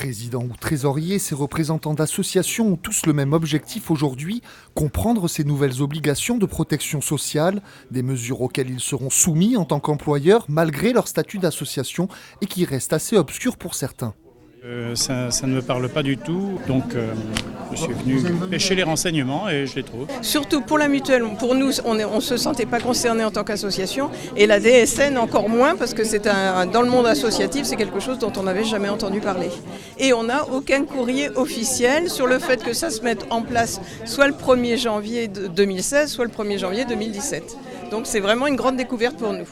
Président ou trésorier, ces représentants d'associations ont tous le même objectif aujourd'hui, comprendre ces nouvelles obligations de protection sociale, des mesures auxquelles ils seront soumis en tant qu'employeurs malgré leur statut d'association et qui restent assez obscurs pour certains. Ça ne me parle pas du tout, donc je suis venu pêcher les renseignements et je les trouve. Surtout pour la mutuelle, pour nous, on ne se sentait pas concerné en tant qu'association, et la DSN encore moins, parce que dans le monde associatif, c'est quelque chose dont on n'avait jamais entendu parler. Et on n'a aucun courrier officiel sur le fait que ça se mette en place soit le 1er janvier 2016, soit le 1er janvier 2017. Donc c'est vraiment une grande découverte pour nous.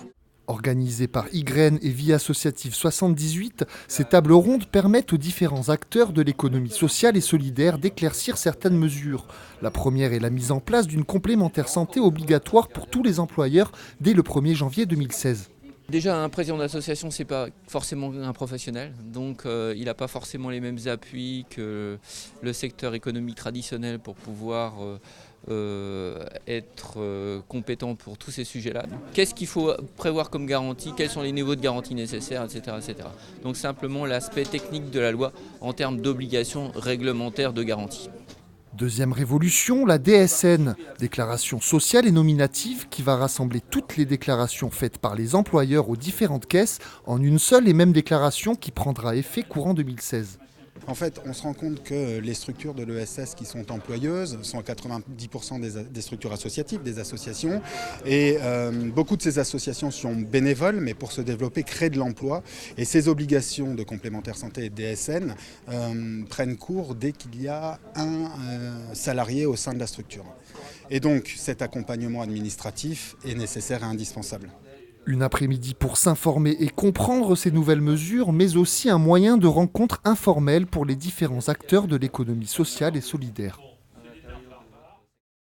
Organisées par YGREN et Vie Associative 78, ces tables rondes permettent aux différents acteurs de l'économie sociale et solidaire d'éclaircir certaines mesures. La première est la mise en place d'une complémentaire santé obligatoire pour tous les employeurs dès le 1er janvier 2016. Déjà, un président d'association, c'est pas forcément un professionnel, donc il n'a pas forcément les mêmes appuis que le secteur économique traditionnel pour pouvoir être compétent pour tous ces sujets-là. Qu'est-ce qu'il faut prévoir comme garantie, quels sont les niveaux de garantie nécessaires, etc., etc. Donc simplement l'aspect technique de la loi en termes d'obligations réglementaires de garantie. Deuxième révolution, la DSN, déclaration sociale et nominative qui va rassembler toutes les déclarations faites par les employeurs aux différentes caisses en une seule et même déclaration qui prendra effet courant 2016. En fait, on se rend compte que les structures de l'ESS qui sont employeuses sont à 90% des structures associatives, des associations. Et beaucoup de ces associations sont bénévoles, mais pour se développer, créent de l'emploi. Et ces obligations de complémentaire santé et DSN prennent cours dès qu'il y a un salarié au sein de la structure. Et donc, cet accompagnement administratif est nécessaire et indispensable. Une après-midi pour s'informer et comprendre ces nouvelles mesures, mais aussi un moyen de rencontre informelle pour les différents acteurs de l'économie sociale et solidaire.